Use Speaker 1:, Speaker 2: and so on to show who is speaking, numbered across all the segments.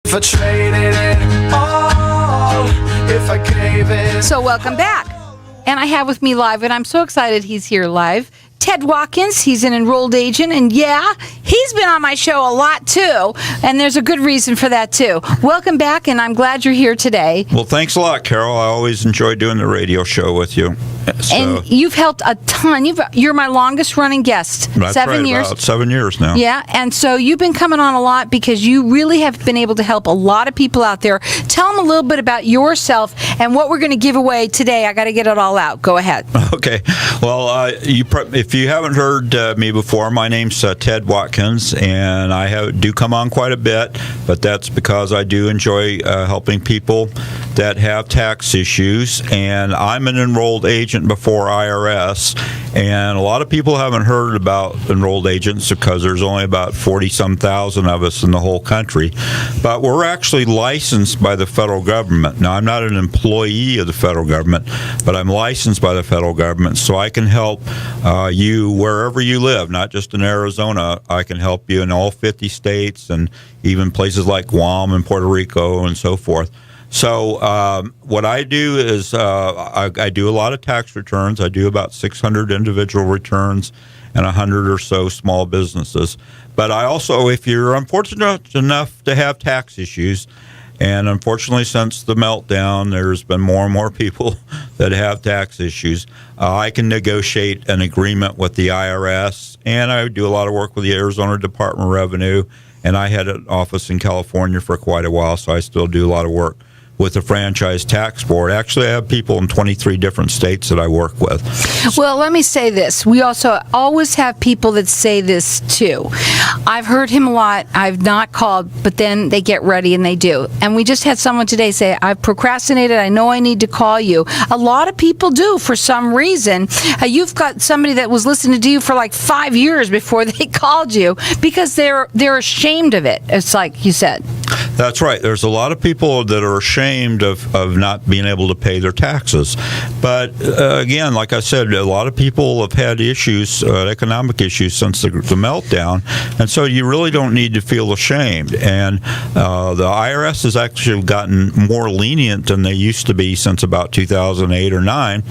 Speaker 1: If I traded it all, if I gave it.
Speaker 2: So welcome back. And I have with me live, and I'm so excited he's here live, Ted Watkins. He's an enrolled agent, and yeah, he's been on my show a lot too, and there's a good reason for that too. Welcome back, and I'm glad you're here today.
Speaker 3: Well, thanks a lot, Carol. I always enjoy doing the radio show with you.
Speaker 2: And you've helped a ton. You're my longest running guest.
Speaker 3: That's
Speaker 2: 7 years.
Speaker 3: About 7 years now.
Speaker 2: Yeah, and so you've been coming on a lot because you really have been able to help a lot of people out there. Tell them a little bit about yourself and what we're going to give away today. I got to get it all out. Go ahead.
Speaker 3: Okay. Well, if you haven't heard me before, my name's Ted Watkins, and I do come on quite a bit, but that's because I do enjoy helping people that have tax issues, and I'm an enrolled agent before IRS, and a lot of people haven't heard about enrolled agents because there's only about 40-some thousand of us in the whole country, but we're actually licensed by the federal government. Now, I'm not an employee of the federal government, but I'm licensed by the federal government, so I can help you wherever you live, not just in Arizona. I can help you in all 50 states and even places like Guam and Puerto Rico and so forth. So what I do is I do a lot of tax returns. I do about 600 individual returns and 100 or so small businesses. But I also, if you're unfortunate enough to have tax issues, and unfortunately since the meltdown, there's been more and more people that have tax issues, I can negotiate an agreement with the IRS, and I do a lot of work with the Arizona Department of Revenue, and I had an office in California for quite a while, so I still do a lot of work with the Franchise Tax Board. Actually, I have people in 23 different states that I work with.
Speaker 2: Well, let me say this. We also always have people that say this, too. I've heard him a lot. I've not called, but then they get ready and they do. And we just had someone today say, I've procrastinated. I know I need to call you. A lot of people do for some reason. You've got somebody that was listening to you for like 5 years before they called you because they're ashamed of it. It's like you said.
Speaker 3: That's right. There's a lot of people that are ashamed of not being able to pay their taxes. But again, like I said, a lot of people have had issues, economic issues since the meltdown, and so you really don't need to feel ashamed. And the IRS has actually gotten more lenient than they used to be since about 2008 or 9.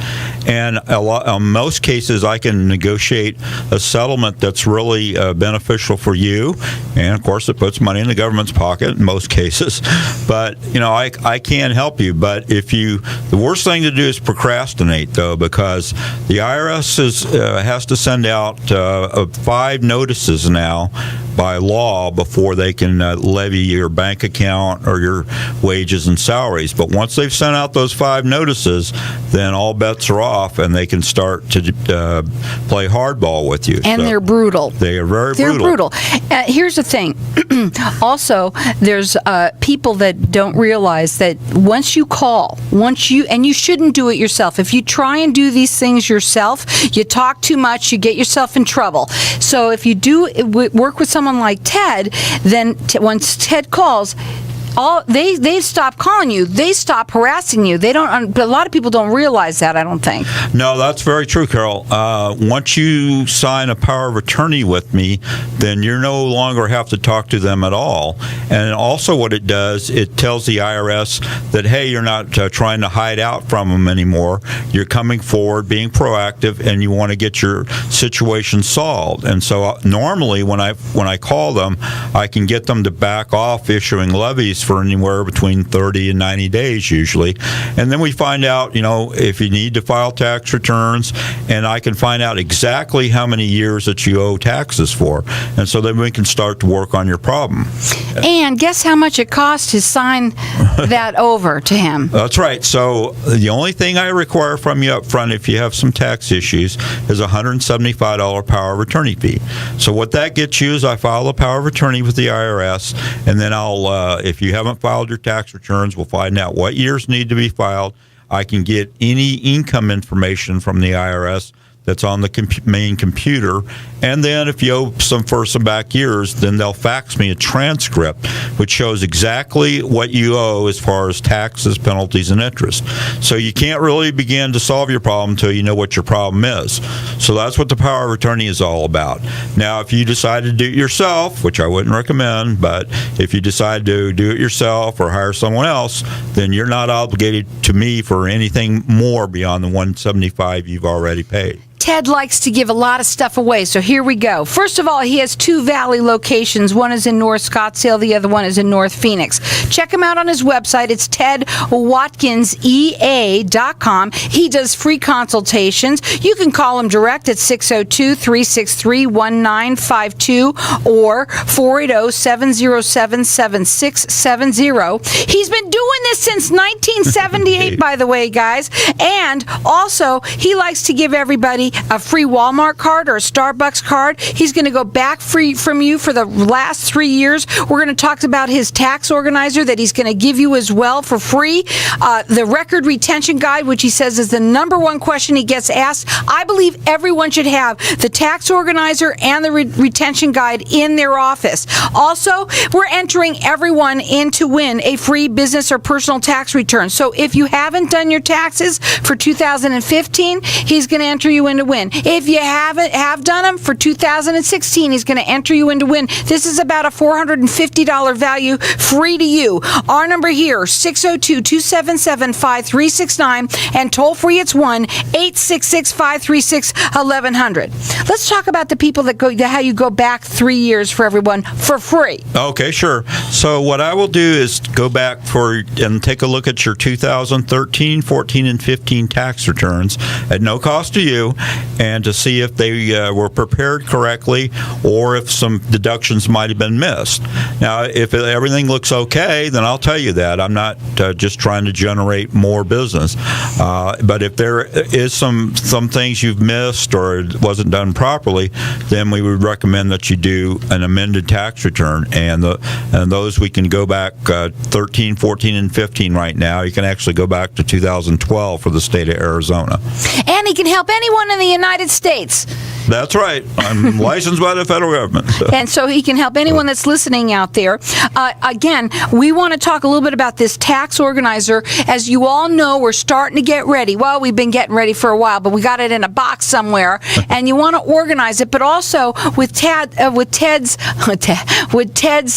Speaker 3: And in most cases, I can negotiate a settlement that's really beneficial for you. And of course, it puts money in the government's pocket in most cases. But I can help you. But the worst thing to do is procrastinate, though, because the IRS has to send out 5 notices now by law before they can levy your bank account or your wages and salaries. But once they've sent out those 5 notices, then all bets are off, and they can start to play hardball with you.
Speaker 2: And they're brutal.
Speaker 3: They are brutal.
Speaker 2: They're brutal. Here's the thing. Also, there's people that don't realize that once you call, and you shouldn't do it yourself. If you try and do these things yourself, you talk too much, you get yourself in trouble. So if you do work with someone like Ted, then once Ted calls, they stop calling you. They stop harassing you. They don't. But a lot of people don't realize that. I don't think.
Speaker 3: No, that's very true, Carol. Once you sign a power of attorney with me, then you no longer have to talk to them at all. And also, what it does, it tells the IRS that hey, you're not trying to hide out from them anymore. You're coming forward, being proactive, and you want to get your situation solved. And so, normally, when I call them, I can get them to back off issuing levies for anywhere between 30 and 90 days usually. And then we find out, if you need to file tax returns, and I can find out exactly how many years that you owe taxes for. And so then we can start to work on your problem.
Speaker 2: And guess how much it costs to sign that over to him?
Speaker 3: That's right. So the only thing I require from you up front if you have some tax issues is a $175 power of attorney fee. So what that gets you is I file a power of attorney with the IRS, and then I'll, if you haven't filed your tax returns, we'll find out what years need to be filed. I can get any income information from the IRS that's on the main computer, And then if you owe some for some back years, then they'll fax me a transcript which shows exactly what you owe as far as taxes, penalties, and interest. So you can't really begin to solve your problem until you know what your problem is. So that's what the power of attorney is all about. Now, if you decide to do it yourself, which I wouldn't recommend, but if you decide to do it yourself or hire someone else, then you're not obligated to me for anything more beyond the $175 you've already paid.
Speaker 2: Ted likes to give a lot of stuff away, so here we go. First of all, he has 2 Valley locations. One is in North Scottsdale, the other one is in North Phoenix. Check him out on his website. It's tedwatkinsea.com. He does free consultations. You can call him direct at 602-363-1952 or 480-707-7670. He's been doing this since 1978, by the way, guys. And also, he likes to give everybody a free Walmart card or a Starbucks card. He's going to go back free from you for the last 3 years. We're going to talk about his tax organizer that he's going to give you as well for free. The record retention guide, which he says is the number one question he gets asked. I believe everyone should have the tax organizer and the retention guide in their office. Also, we're entering everyone in to win a free business or personal tax return. So if you haven't done your taxes for 2015, he's going to enter you in to win. If you have done them for 2016, he's going to enter you in to win. This is about a $450 value, free to you. Our number here, 602-277-5369, and toll free it's 1-866-536-1100. Let's talk about the people that go, how you go back 3 years for everyone for free.
Speaker 3: Okay, sure. So what I will do is go back and take a look at your 2013, 14, and 15 tax returns at no cost to you, and to see if they were prepared correctly or if some deductions might have been missed. Now, if everything looks okay, then I'll tell you that. I'm not just trying to generate more business. But if there is some things you've missed or it wasn't done properly, then we would recommend that you do an amended tax return. And those we can go back 13, 14, and 15 right now. You can actually go back to 2012 for the state of Arizona.
Speaker 2: And he can help anyone in the United States.
Speaker 3: That's right. I'm licensed by the federal government. So.
Speaker 2: And so he can help anyone that's listening out there. Again, we want to talk a little bit about this tax organizer. As you all know, we're starting to get ready. Well, we've been getting ready for a while, but we got it in a box somewhere, and you want to organize it. But also with Ted's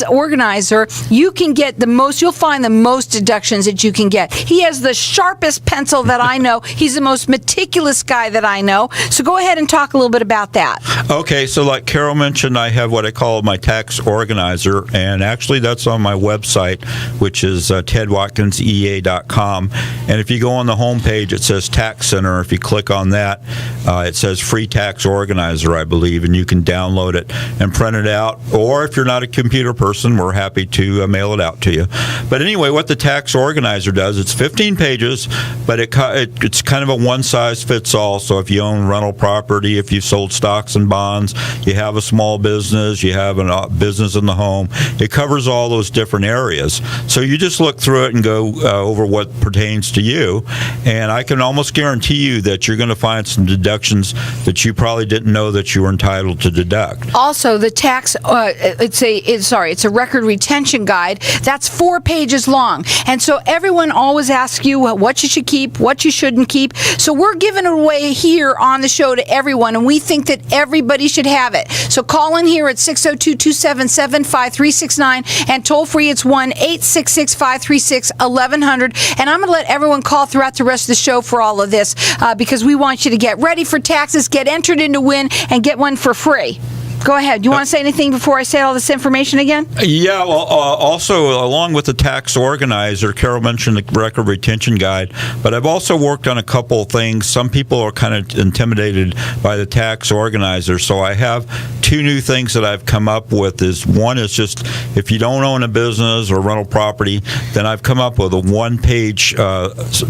Speaker 2: organizer, you can get the most. You'll find the most deductions that you can get. He has the sharpest pencil that I know. He's the most meticulous guy that I know. So go ahead and talk a little bit about that.
Speaker 3: Okay, so like Carol mentioned, I have what I call my tax organizer, and actually that's on my website, which is tedwatkinsea.com. And if you go on the home page, it says Tax Center. If you click on that, it says Free Tax Organizer, I believe, and you can download it and print it out. Or if you're not a computer person, we're happy to mail it out to you. But anyway, what the tax organizer does, it's 15 pages, but it's kind of a one-size-fits-all. So if you own rental property, if you've sold stocks and bonds, you have a small business, you have a business in the home, it covers all those different areas. So you just look through it and go over what pertains to you, and I can almost guarantee you that you're going to find some deductions that you probably didn't know that you were entitled to deduct.
Speaker 2: Also, the tax, it's a record retention guide. That's 4 pages long. And so everyone always asks you what you should keep, what you shouldn't keep. So we're giving it away here on the show to everyone, and we think that everybody should have it. So call in here at 602-277-5369, and toll free it's 1-866-536-1100. And I'm going to let everyone call throughout the rest of the show for all of this because we want you to get ready for taxes, get entered in to win, and get one for free. Go ahead. You want to say anything before I say all this information again?
Speaker 3: Yeah, well, also, along with the tax organizer, Carol mentioned the record retention guide, but I've also worked on a couple of things. Some people are kind of intimidated by the tax organizer, so I have 2 new things that I've come up with. One is just, if you don't own a business or rental property, then I've come up with a 1-page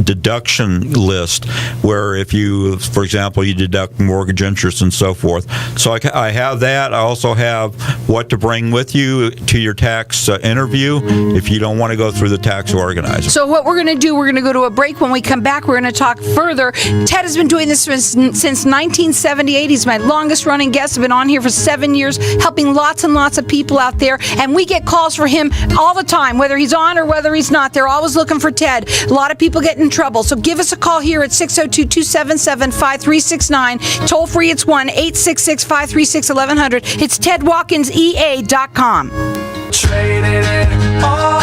Speaker 3: deduction list where if you, for example, you deduct mortgage interest and so forth. So I have that. that, I also have what to bring with you to your tax interview if you don't want to go through the tax organizer.
Speaker 2: So what we're going to do, we're going to go to a break. When we come back, we're going to talk further. Ted has been doing this since 1978. He's my longest running guest. I've been on here for 7 years, helping lots and lots of people out there. And we get calls for him all the time, whether he's on or whether he's not. They're always looking for Ted. A lot of people get in trouble. So give us a call here at 602-277-5369. Toll free, it's 1-866-536-1100. It's TedWatkinsEA.com.
Speaker 1: Traded it all.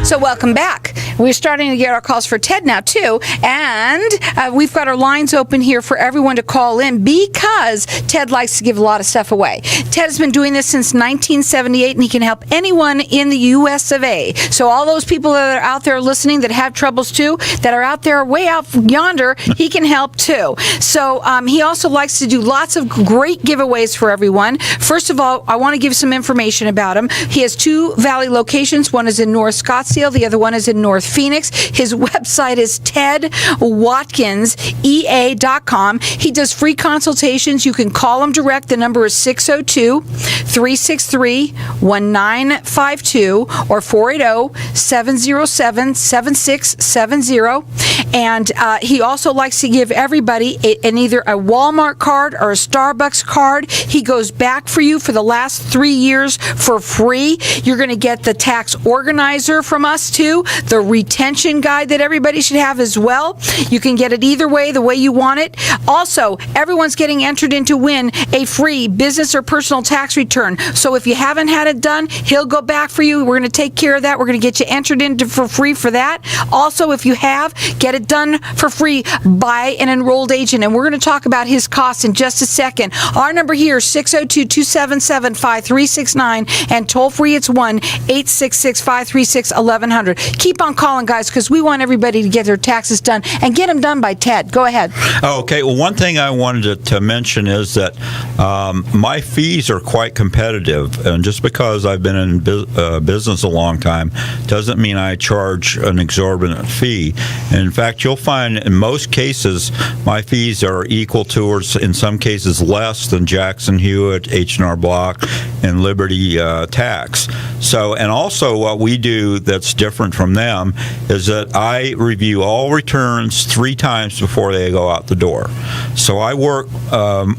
Speaker 2: So welcome back. We're starting to get our calls for Ted now, too. And we've got our lines open here for everyone to call in because Ted likes to give a lot of stuff away. Ted has been doing this since 1978, and he can help anyone in the U.S. of A. So all those people that are out there listening that have troubles, too, that are out there way out yonder, he can help, too. So he also likes to do lots of great giveaways for everyone. First of all, I want to give some information about him. He has 2 Valley locations. One is in North Scottsdale. The other one is in North Phoenix. His website is TedWatkinsEA.com. He does free consultations. You can call him direct. The number is 602-363-1952 or 480-707-7670. And he also likes to give everybody an either a Walmart card or a Starbucks card. He goes back for you for the last 3 years for free. You're going to get the tax organizer from us too, the retention guide that everybody should have as well. You can get it either way, the way you want it. Also, everyone's getting entered in to win a free business or personal tax return. So if you haven't had it done, he'll go back for you. We're going to take care of that. We're going to get you entered in for free for that. Also, if you have, get it done for free by an enrolled agent. And we're going to talk about his costs in just a second. Our number here is 602-277-5369 and toll free it's 1-866-536-1100. Keep on calling, guys, because we want everybody to get their taxes done and get them done by Ted. Go ahead.
Speaker 3: Okay, well, one thing I wanted to mention is that my fees are quite competitive, and just because I've been in business a long time doesn't mean I charge an exorbitant fee. And in fact, you'll find in most cases my fees are equal to, or in some cases less than Jackson Hewitt, H&R Block, and Liberty Tax. So, and also what we do that's different from them is that I review all returns 3 times before they go out the door. So I work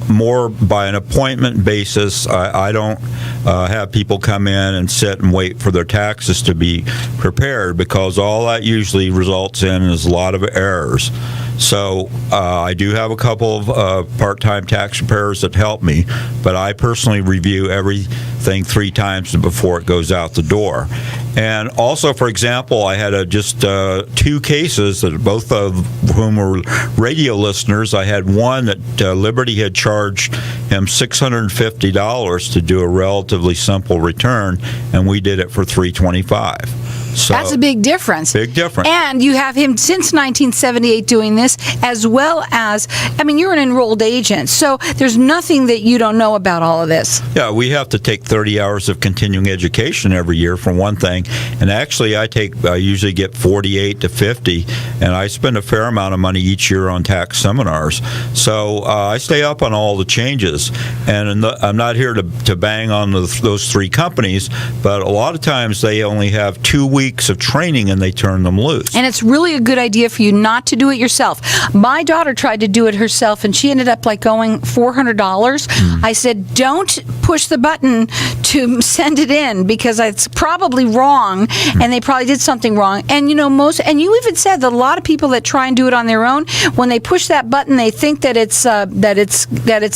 Speaker 3: more by an appointment basis. I don't have people come in and sit and wait for their taxes to be prepared, because all that usually results in is a lot of errors. So I do have a couple of part-time tax preparers that help me, but I personally review everything 3 times before it goes out the door. And also, for example, I had just 2 cases that both of whom were radio listeners. I had one that Liberty had charged him $650 to do a relatively simple return, and we did it for $325. So,
Speaker 2: that's a big difference.
Speaker 3: Big difference.
Speaker 2: And you have him since 1978 doing this, as well as, I mean, you're an enrolled agent, so there's nothing that you don't know about all of this.
Speaker 3: Yeah, we have to take 30 hours of continuing education every year, for one thing. And actually, I usually get 48 to 50, and I spend a fair amount of money each year on tax seminars. So I stay up on all the changes. And I'm not here to bang on those 3 companies, but a lot of times they only have 2 weeks of training and they turn them loose.
Speaker 2: And it's really a good idea for you not to do it yourself. My daughter tried to do it herself, and she ended up like going $400. I said, don't push the button to send it in, because it's probably wrong, and they probably did something wrong. And you know, and you even said that a lot of people that try and do it on their own, when they push that button, they think that it's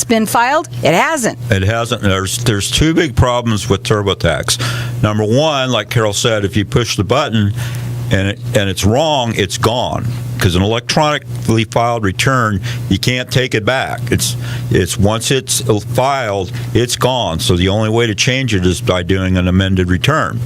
Speaker 2: been filed. It hasn't.
Speaker 3: It hasn't. There's 2 big problems with TurboTax. Number one, like Carol said, if you push the button and it's wrong, it's gone. Because an electronically filed return, you can't take it back. It's once it's filed, it's gone. So the only way to change it is by doing an amended return.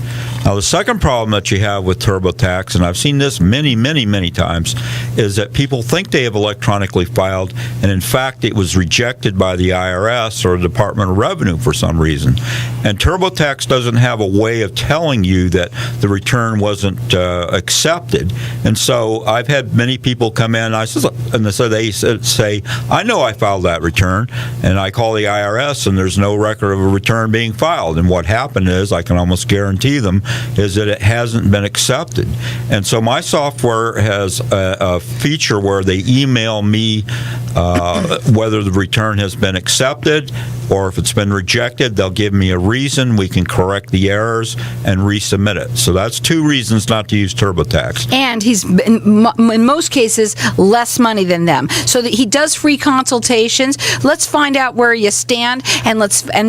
Speaker 3: Now, the second problem that you have with TurboTax, and I've seen this many, many, many times, is that people think they have electronically filed, and in fact, it was rejected by the IRS or the Department of Revenue for some reason. And TurboTax doesn't have a way of telling you that the return wasn't accepted. And so I've had many people come in, and so they say, I know I filed that return, and I call the IRS, and there's no record of a return being filed. And what happened is, I can almost guarantee them, is that it hasn't been accepted. And so my software has a feature where they email me whether the return has been accepted, or if it's been rejected, they'll give me a reason. We can correct the errors and resubmit it. So that's 2 reasons not to use TurboTax.
Speaker 2: And he's, in most cases, less money than them. So that he does free consultations. Let's find out where you stand, and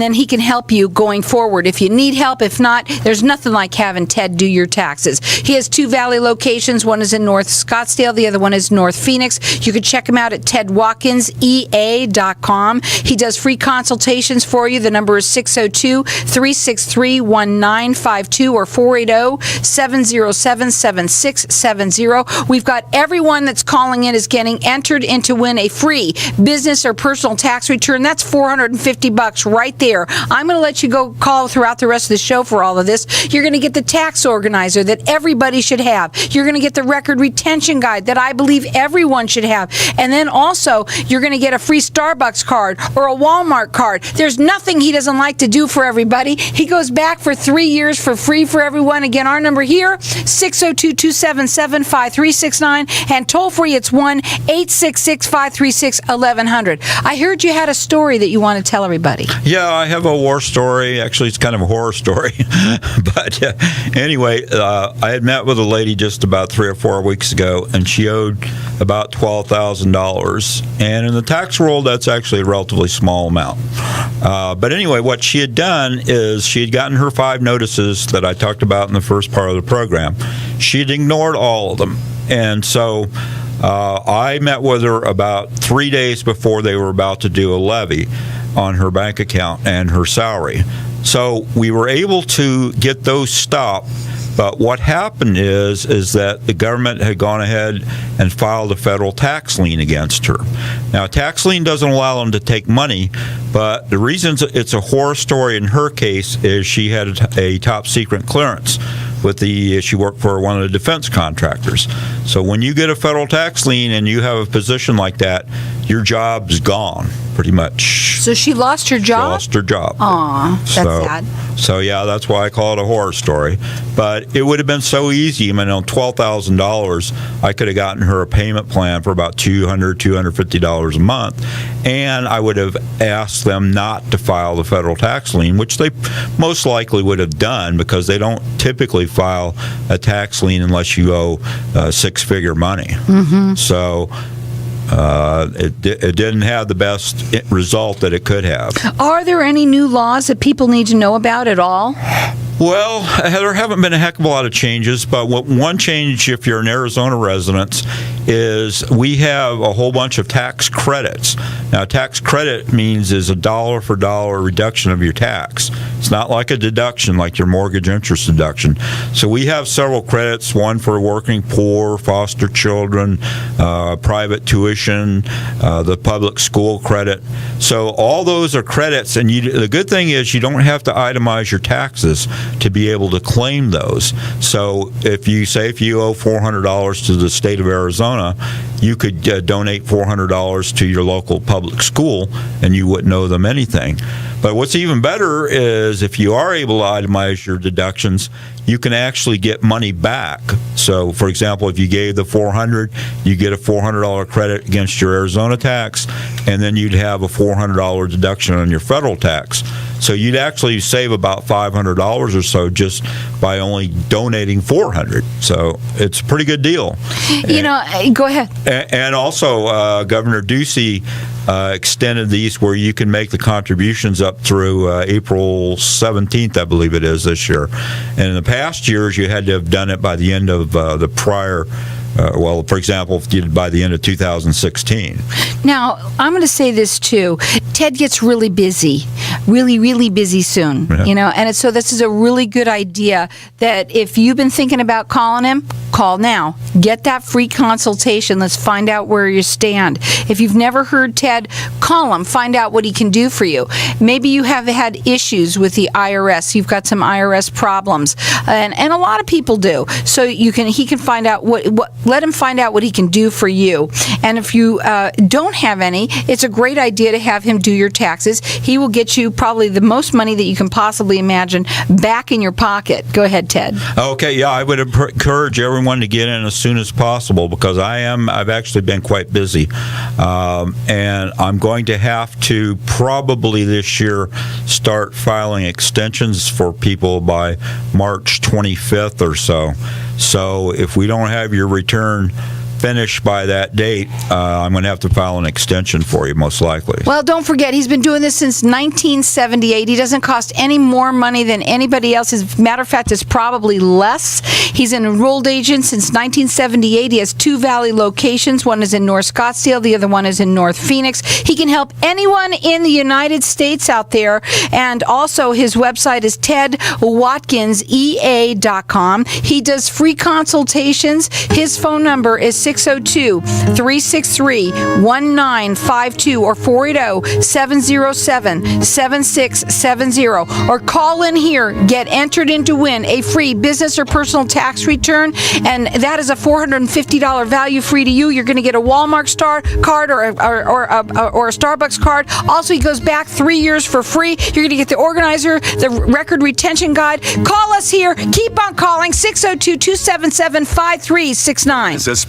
Speaker 2: then he can help you going forward. If you need help, if not, there's nothing like having Ted do your taxes. He has 2 Valley locations. One is in North Scottsdale. The other one is North Phoenix. You can check him out at tedwatkinsea.com. He does free consultations for you. The number is 602-363-1952 or 480-707-7670. We've got everyone that's calling in is getting entered in to win a free business or personal tax return. That's $450 right there. I'm going to let you go call throughout the rest of the show for all of this. You're going to get the tax organizer that everybody should have. You're going to get the record retention guide that I believe everyone should have. And then also, you're going to get a free Starbucks card or a Walmart card. There's nothing he doesn't like to do for everybody. He goes back for 3 years for free for everyone. Again, our number here, 602-277-5369, and toll free, it's 1-866-536-1100. I heard you had a story that you want to tell everybody.
Speaker 3: Yeah, I have a war story. Actually, it's kind of a horror story. But anyway, I had met with a lady just about 3 or 4 weeks ago, and she owed about $12,000. And in the tax world, that's actually a relatively small amount. But anyway, what she had done is she had gotten her 5 notices that I talked about in the first part of the program. She had ignored all of them. And so I met with her about 3 days before they were about to do a levy on her bank account and her salary. So we were able to get those stopped. But what happened is that the government had gone ahead and filed a federal tax lien against her. Now, a tax lien doesn't allow them to take money, but the reason it's a horror story in her case is she had a top secret clearance she worked for one of the defense contractors. So when you get a federal tax lien and you have a position like that, your job's gone, pretty much.
Speaker 2: So she lost her job?
Speaker 3: She lost her job.
Speaker 2: Aw, that's sad.
Speaker 3: So yeah, that's why I call it a horror story. But it would have been so easy. I mean, on $12,000, I could have gotten her a payment plan for about $250 a month, and I would have asked them not to file the federal tax lien, which they most likely would have done because they don't typically file a tax lien unless you owe 6-figure money. Mm-hmm. So it didn't have the best result that it could have.
Speaker 2: Are there any new laws that people need to know about at all?
Speaker 3: Well, there haven't been a heck of a lot of changes, but one change, if you're an Arizona resident, is we have a whole bunch of tax credits. Now, tax credit means is a dollar for dollar reduction of your tax. It's not like a deduction, like your mortgage interest deduction. So we have several credits, one for working poor, foster children, private tuition, the public school credit. So all those are credits, and the good thing is you don't have to itemize your taxes to be able to claim those. So if you owe $400 to the state of Arizona, you could donate $400 to your local public school and you wouldn't owe them anything. But what's even better is if you are able to itemize your deductions, you can actually get money back. So, for example, if you gave the $400, you get a $400 credit against your Arizona tax, and then you'd have a $400 deduction on your federal tax. So you'd actually save about $500 or so just by only donating $400. So it's a pretty good deal.
Speaker 2: Go ahead.
Speaker 3: And also, Governor Ducey extended these where you can make the contributions up through April 17th, I believe it is, this year. And in the past years, you had to have done it by the end of the prior for example, by the end of 2016.
Speaker 2: Now, I'm going to say this too. Ted gets really busy, really, really busy soon,
Speaker 3: yeah.
Speaker 2: And so this is a really good idea that if you've been thinking about calling him, Call now. Get that free consultation. Let's find out where you stand. If you've never heard Ted, call him. Find out what he can do for you. Maybe you have had issues with the IRS. You've got some IRS problems, and a lot of people do. So he can find out let him find out what he can do for you. And if you don't have any, it's a great idea to have him do your taxes. He will get you probably the most money that you can possibly imagine back in your pocket. Go ahead, Ted.
Speaker 3: Okay, yeah, I would encourage everyone to get in as soon as possible, because I've actually been quite busy, and I'm going to have to probably this year start filing extensions for people by March 25th or so. So if we don't have your return finished by that date, I'm going to have to file an extension for you, most likely.
Speaker 2: Well, don't forget, he's been doing this since 1978. He doesn't cost any more money than anybody else. As a matter of fact, it's probably less. He's an enrolled agent since 1978. He has 2 Valley locations. One is in North Scottsdale. The other one is in North Phoenix. He can help anyone in the United States out there. And also, his website is tedwatkinsea.com. He does free consultations. His phone number is 602-363-1952 or 480-707-7670, or call in here. Get entered in to win a free business or personal tax return, and that is a $450 value free to you. You're going to get a Walmart Star card or a Starbucks card. Also, he goes back 3 years for free. You're going to get the organizer, the record retention guide. Call us here. Keep on calling 602-277-5369.
Speaker 1: It's a special